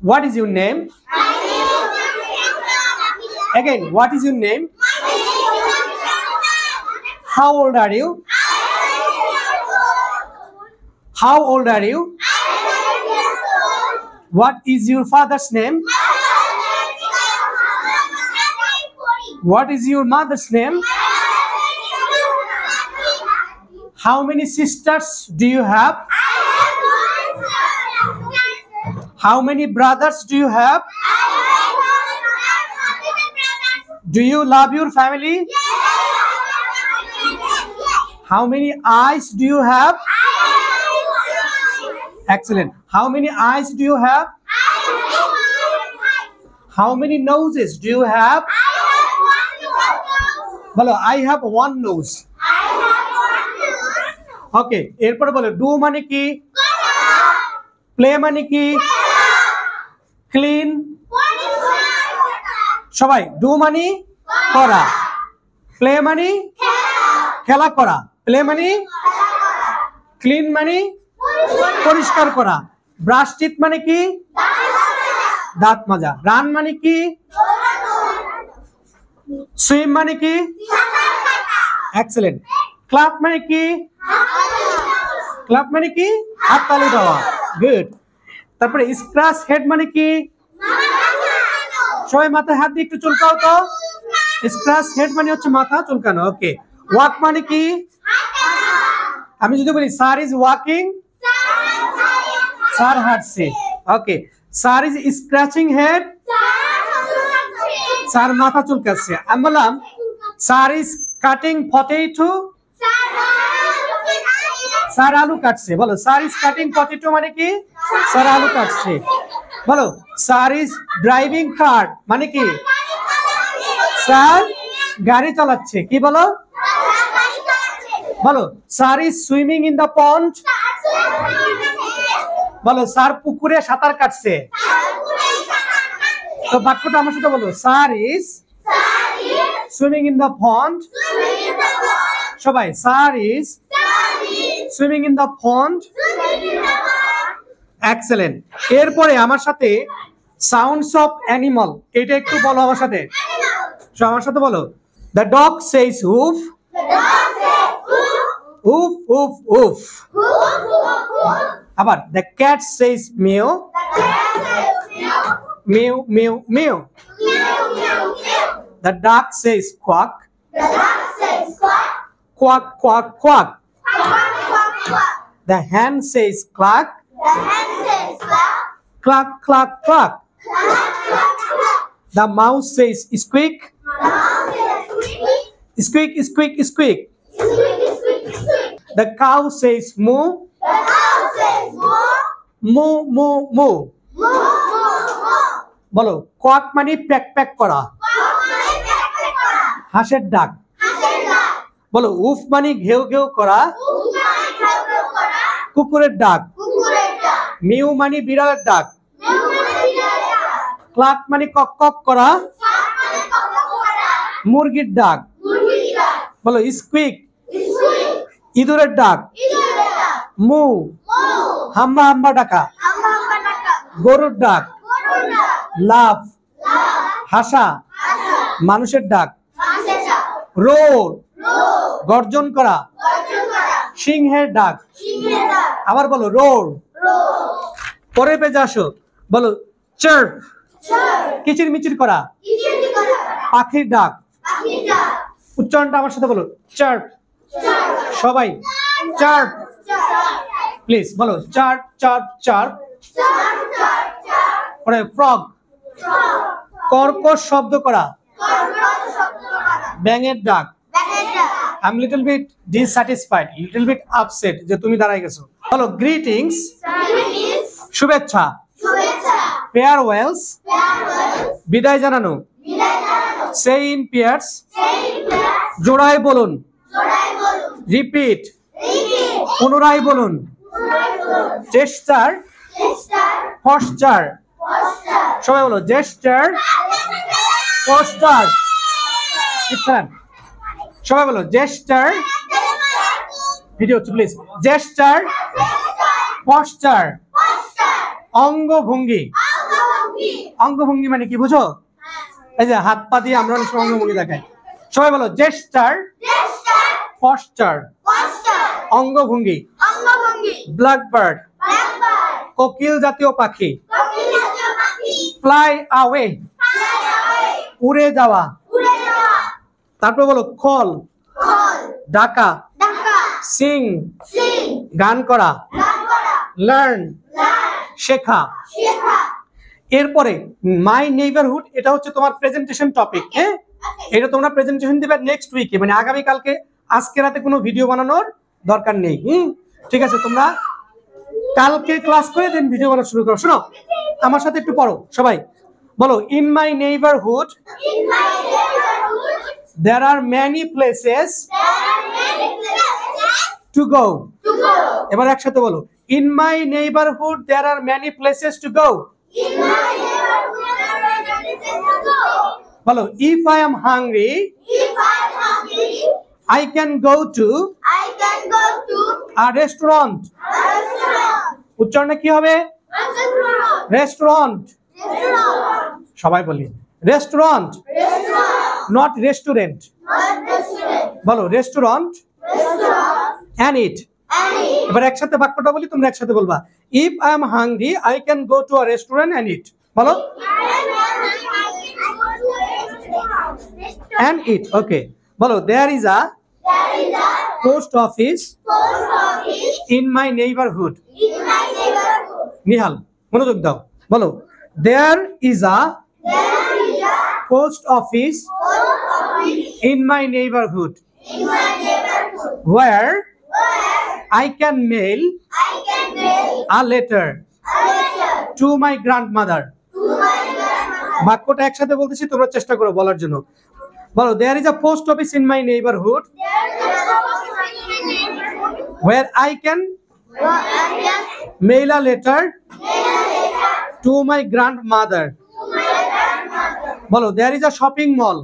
What is your name? Again, what is your name? How old are you? How old are you? What is your father's name? What is your mother's name? How many sisters do you have? How many brothers do you have? Do you love your family? How many eyes do you have? Excellent. How many eyes do you have? How many noses do you have? Bolo, I have one nose. Okay. Erpor bolo, do mane ki? Play mane ki? Clean? Shobai, do mane? Kora. Play mane? Khela kora. Play mane? Clean mane? Porishkar kora. Brush teeth mane ki? Daat maja. Run mane ki? Swim mane ki? Excellent. Clap mane ki? Clap mane ki? Hat tali dawa. Good. Tarpore scratch head mane ki? Shobai mathay hat diye ekটু চুলকাও তো। Scratch head মানে হচ্ছে মাথা চুলকানো। Okay. Walk মানে কি? আমি যদি বলি sir is walking, sir হাঁটছে। Okay. Sir is scratching head, sir মাথা চুলকাচ্ছে। আমি বললাম sir is cutting potato, sir আলু কাটছে। বলো sir is cutting potato মানে কি? sir আলু কাটছে। বলো sir is driving car মানে কি? sir গাড়ি চালাচ্ছে। কি বলো? বলো sir is swimming in the pond, বলো sir পুকুরে সাঁতার কাটছে। তো বাক্যটা আমার সাথে বলো sir is swimming in the pond, সবাই sir is swimming in the pond। Excellent. এরপরে আমার সাথে sounds of animal এটা একটু বলো আমার সাথে। আমার সাথে বলো the dog says woof, woof woof woof। আবার the cat says meow, meow meow meow। the duck says quack, quack quack quack। the hen says cluck, cluck cluck cluck। the mouse says squeak, squeak squeak squeak। the cow says moo, moo moo moo। বলো quack মানে pack pack করা, হাঁসের ডাক। বলো উফ মানে ঘেউ ঘেউ করা, কুকুরের ডাক। মিউ মানে বিড়ালের ডাক। ক্লাক মানে কক কক করা, মুরগির ডাক। বলো স্কুইক ইঁদুরের ডাক। মু হাম্বা হাম্বা ডাকা, গরুর ডাক। লাভ হাসা, মানুষের ডাক। রোর গর্জন করা, সিংহের ডাক। আবার বলো রোর। পরের পেজে আসো, বলো চার্প কিচির মিচির করা, পাখির ডাক। উচ্চারণটা আমার সাথে বলো চার্প। সবাই চার্প প্লিজ বলো চার্প চার্প চার্প। পরে ফ্রগ কর্কশ শব্দ করা, ব্যাঙের ডাক। I'm little bit dissatisfied, little bit upset যে তুমি দাঁড়াই গেছো। বলো গ্রিটিংস শুভেচ্ছা, farewells বিদায় জানানো, say in pairs জোড়ায় বলুন, রিপিট পুনরায় বলুন, জেস্টার পশ্চার। সবাই বলো জেস্টার পশ্চার। সবাই বলো জেস্টার, ভিডিও হচ্ছে প্লিজ। জেস্টার পশ্চার, অঙ্গভঙ্গি। অঙ্গভঙ্গি মানে কি বুঝো? এই যে হাত পা দিয়ে আমরা অনেক সময় অঙ্গভঙ্গি দেখাই। সবাই বলো জেস্টার, পশ্চার, অঙ্গভঙ্গি, ব্ল্যাকবার্ড, কোকিল জাতীয় পাখি, ফ্লাই অ্যাওয়ে, উড়ে যাওয়া। তারপর বলো কল, ডাকা, সিং, গান করা, লার্ন, শেখা। এরপরে মাই নেইবারহুড, এটা হচ্ছে তোমার প্রেজেন্টেশন টপিক। হ্যাঁ, এটা তোমরা প্রেজেন্টেশন দিবে নেক্সট উইকে, মানে আগামী কালকে। আজকে রাতে কোনো ভিডিও বানানোর দরকার নেই। ঠিক আছে, তোমরা কালকে ক্লাস করে দেন ভিডিও বানানো শুরু করো। শোনো, আমার সাথে একটু পড়ো সবাই। বলো in my neighbourhood there are many places to go. এবার একসাথে বলো in my neighborhood there are many places to go. বলো if I am hungry I can go to a restaurant. উচ্চারণে কি হবে? রেস্টুরেন্ট। সবাই বলি রেস্টুরেন্ট, নট রেস্টুরেন্ট। বলো রেস্টুরেন্ট and eat. এবার একসাথে বাক্যটা বলি, তোমরা একসাথে বলবা if I am hungry I can go to a restaurant and eat. বলো and eat. Okay, বলো there is a post office in my neighborhood. Nihal মনোযোগ দাও। বলো there is a post office in my neighborhood where I can mail a letter to my grandmother. বাক্যটা একসাথে বলতেছি, তোমরা চেষ্টা করো বলার জন্য। বলো there is a post office in my neighborhood where I can mail a letter to my grandmother. বলো there is a shopping mall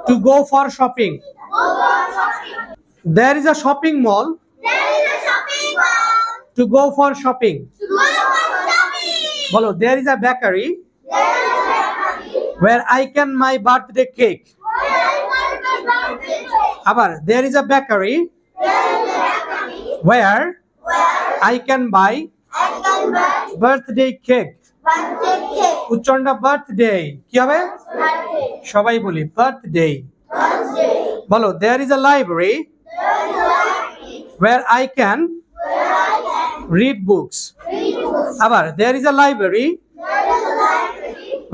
to go for shopping. There is a shopping mall to go for shopping. বলো there is a bakery where I can my birthday cake. আবার there is a bakery where I can buy birthday cake. উচ্চারণটা birthday কি হবে? সবাই বলি birthday. বলো there is a library where I can read books. আবার there is a library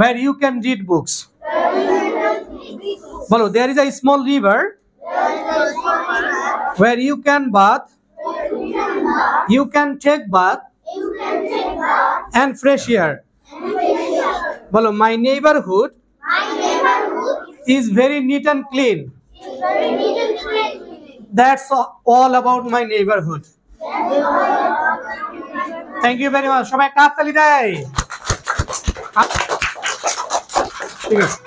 where you can read books. বলো there is a small river where you can bath, you can take bath and fresh air. বলো my neighborhood is very neat and clean. That's all about my neighborhood. Thank you very much. সবাই কাজ চালিয়ে দেয়। ঠিক আছে।